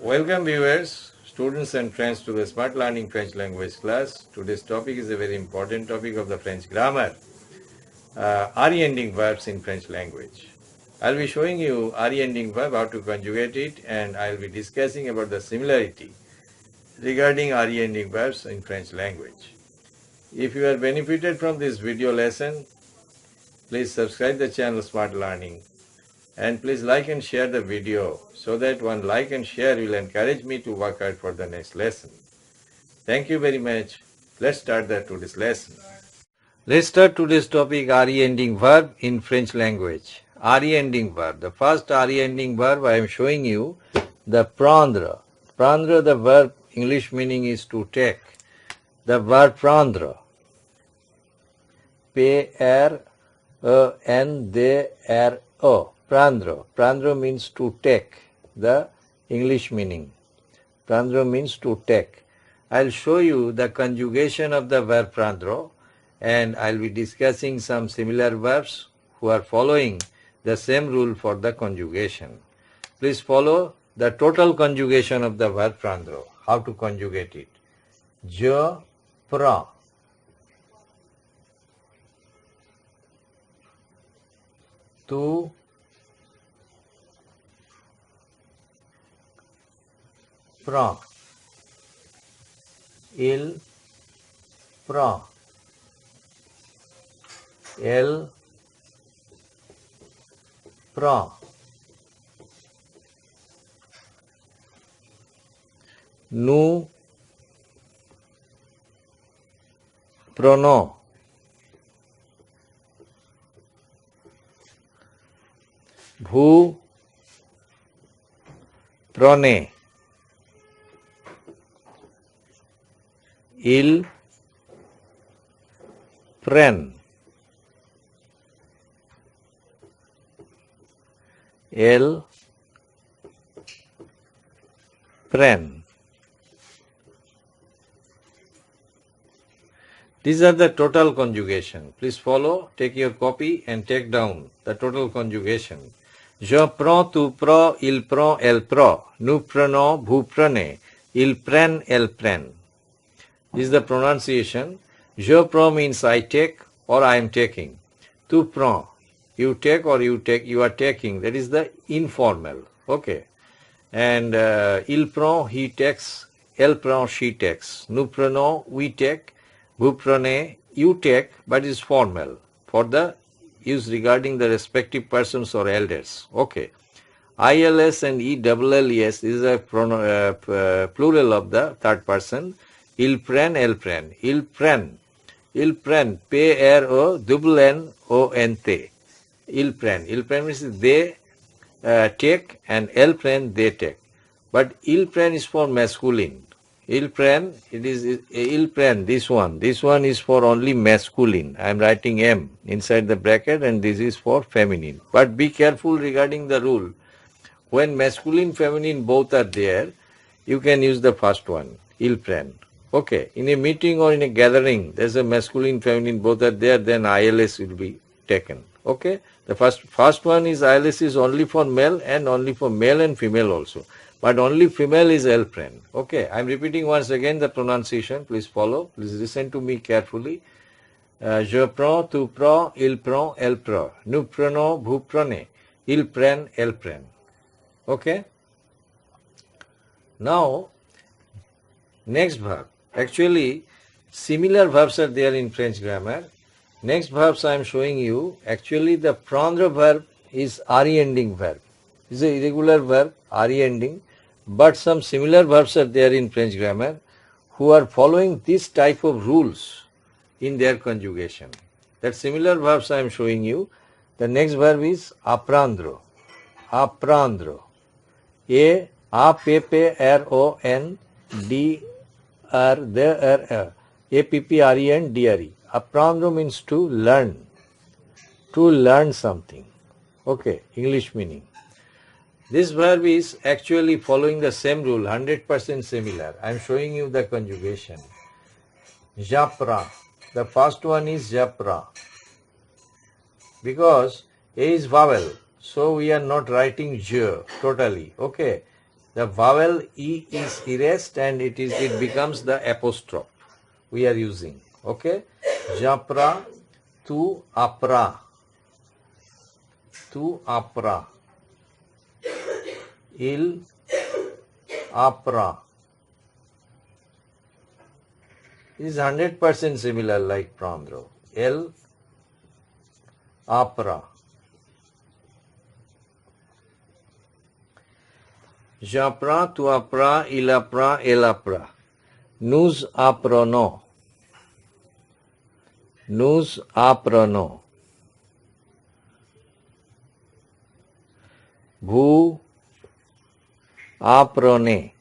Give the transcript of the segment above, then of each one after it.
Welcome viewers, students and friends to the Smart Learning French Language class. Today's topic is a very important topic of the French grammar, RE ending verbs in French language. I'll be showing you RE ending verb, how to conjugate it, and I'll be discussing about the similarity regarding RE ending verbs in French language. If you are benefited from this video lesson, please subscribe the channel Smart Learning. And please like and share the video so that one like and share will encourage me to work hard for the next lesson. Thank you very much. Let's start today's lesson. Let's start today's topic RE ending verb in French language. RE ending verb. The first RE ending verb I am showing you, the prendre. Prendre, the verb, English meaning is to take. The verb prendre. P-R-E-N-D-R-O. Prendre. Prendre means to take. The English meaning. Prendre means to take. I'll show you the conjugation of the verb prendre, and I'll be discussing some similar verbs who are following the same rule for the conjugation. Please follow the total conjugation of the verb prendre. How to conjugate it? Je prends. Tu prends. Il prend. Elle prend. Nous prenons. Vous prenez. Ils prennent. Elles prennent. These are the total conjugation. Please follow, take your copy and take down the total conjugation. Je prends, tu prends, il prend, elle prend. Nous prenons, vous prenez. Ils prennent, elles prennent. This is the pronunciation. Je prends means I take or I am taking. Tu prends, you take or you are taking. That is the informal. Okay. And il prend, he takes. Elle prend, she takes. Nous prenons, we take. Vous prenez, you take, but is formal for the use regarding the respective persons or elders. Okay. ILS and ELLES is a plural of the third person. Ils prennent, elles prennent. Ils prennent. Ils prennent. P-R-O-N-N-O-N-T. Ils prennent. Ils prennent means they take, and elles prennent, they take. But ils prennent is for masculine. Ils prennent, it is ils prennent, this one. This one is for only masculine. I am writing M inside the bracket, and this is for feminine. But be careful regarding the rule. When masculine, feminine both are there, you can use the first one. Ils prennent. Okay, in a meeting or in a gathering, there's a masculine, feminine, both are there, then ILS will be taken. Okay, the first one is ILS is only for male and only for male and female also. But only female is elles prennent. Okay, I'm repeating once again the pronunciation. Please follow. Please listen to me carefully. Je prends, tu prends, il prend, elle prend. Nous prenons, vous prenez. Ils prennent, elles prennent. Okay. Now, next verb. Actually, similar verbs are there in French grammar. Next verbs I am showing you. Actually, the prendre verb is RE ending verb. It's an irregular verb, RE ending. But some similar verbs are there in French grammar who are following this type of rules in their conjugation. That similar verbs I am showing you. The next verb is apprendre. Apprendre. A-P-P-R-O-N-D-R-A-P-P-R-E-N-D-R-E. Apprendre means to learn. To learn something. Okay, English meaning. This verb is actually following the same rule, 100% similar. I am showing you the conjugation. J'apprends. The first one is j'apprends. Because A is vowel, so we are not writing je totally. Okay. The vowel E is erased and it becomes the apostrophe we are using. Okay? Japra, tu apra. Tu apra. Il apra. It is 100% similar like prendre. El apra. J'apprends, tu apprends, il apprend, elle apprend. Nous apprenons. Nous apprenons. Vous apprenez.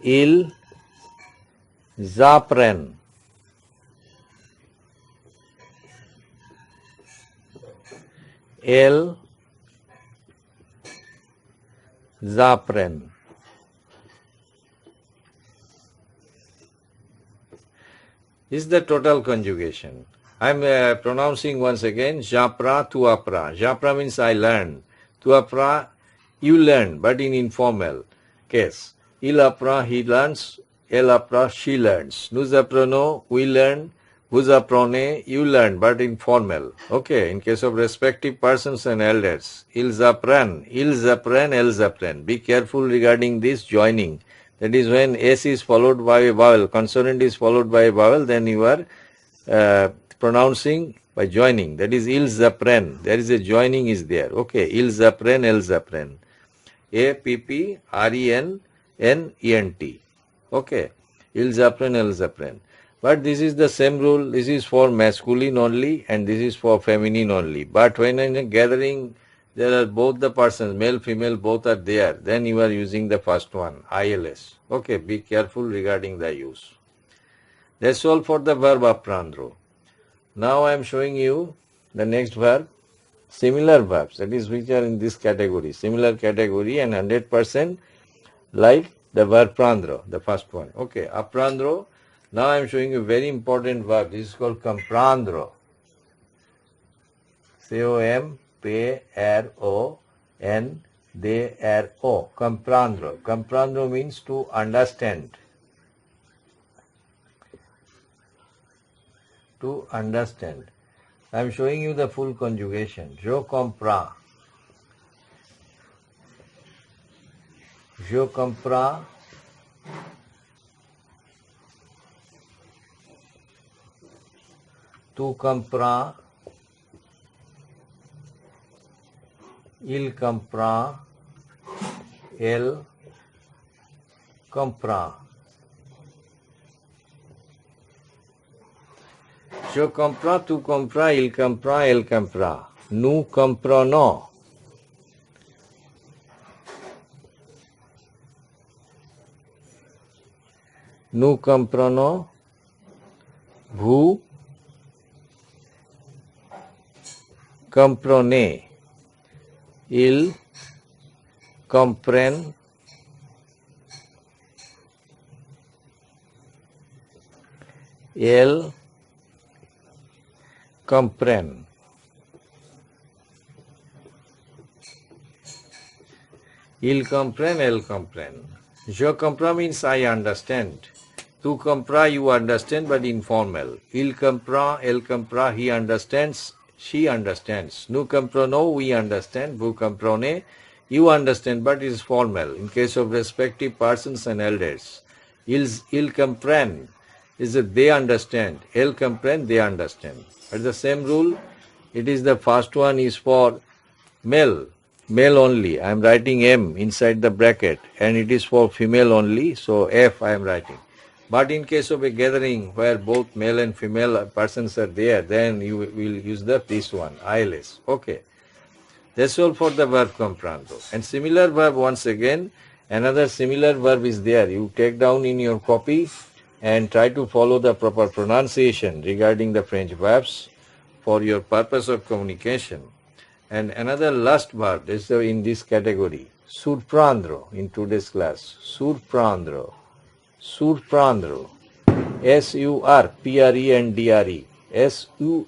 Ils apprennent. Elles apprennent. This is the total conjugation. I am pronouncing once again, j'apprends, tu apprends. J'apprends means I learn. Tu apprends, you learn, but in informal case. Il apprend, he learns. Elle apprend, she learns. Nous apprenons, we learn. Vous apprenez, you learn, but in formal. Okay, in case of respective persons and elders. Ils apprennent, elles apprennent. Be careful regarding this joining. That is when S is followed by a vowel, consonant is followed by a vowel, then you are pronouncing by joining. That is ils apprennent. There is a joining is there. Okay, ils apprennent, elles apprennent. A-P-P-R-E-N-N-E-N-T. Okay, ils apprennent, elles apprennent. But this is the same rule. This is for masculine only and this is for feminine only. But when in a gathering there are both the persons, male, female, both are there, then you are using the first one, ILS. Okay, be careful regarding the use. That's all for the verb apprendre. Now I am showing you the next verb, similar verbs, that is which are in this category, similar category and 100% like the verb prendre, the first one. Okay, apprendre. Now I am showing you a very important verb. This is called comprendre. C-O-M-P-R-O-N-D-R-O. Comprendre. Comprendre means to understand. To understand. I am showing you the full conjugation. Je comprends. Je comprends. Tu comprends. Il comprend. Elle comprend. Je comprends, tu comprends, il comprend, elle comprend. Nous comprenons. Nous comprenons. Vous comprenez. Ils comprennent. Elles comprennent. Ils comprennent, elles comprennent. Je comprends means I understand. Tu comprends, you understand, but informal. Il comprend, elle comprend, he understands, she understands. Nous comprenons, we understand. Vous comprenez, you understand, but it is formal. In case of respective persons and elders. Ils comprennent is that they understand. Elles comprennent, they understand. But the same rule, it is the first one is for male. Male only. I am writing M inside the bracket and it is for female only. So F I am writing. But in case of a gathering where both male and female persons are there, then you will use this one, ILS. Okay. That's all for the verb comprendre. And similar verb once again, another similar verb is there. You take down in your copy and try to follow the proper pronunciation regarding the French verbs for your purpose of communication. And another last verb is in this category, surprendre in today's class. Surprendre. Surprendre. S-U-R-P-R-E-N-D-R-E. S-U-R-P-R-O-N-D-R-E.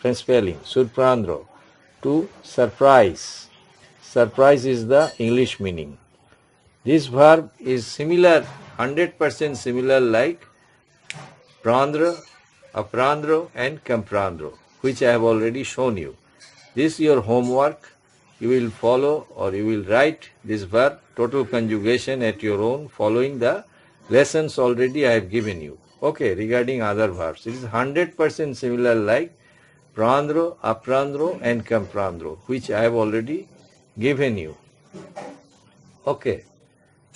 French spelling, surprendre, to surprise. Surprise is the English meaning. This verb is similar, 100% similar like prendre, apprendre and comprendre, which I have already shown you. This is your homework. You will follow or you will write this verb total conjugation at your own following the lessons already I have given you. Okay, regarding other verbs, it is 100% similar like prendre, apprendre and comprendre, which I have already given you. Okay,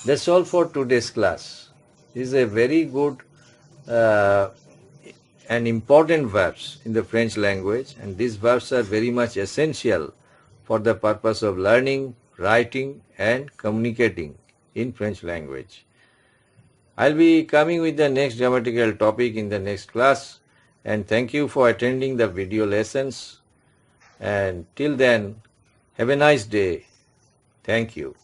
that's all for today's class. This is a very good uh, and important verbs in the French language, and these verbs are very much essential for the purpose of learning, writing and communicating in French language. I'll be coming with the next grammatical topic in the next class, and thank you for attending the video lessons, and till then have a nice day. Thank you.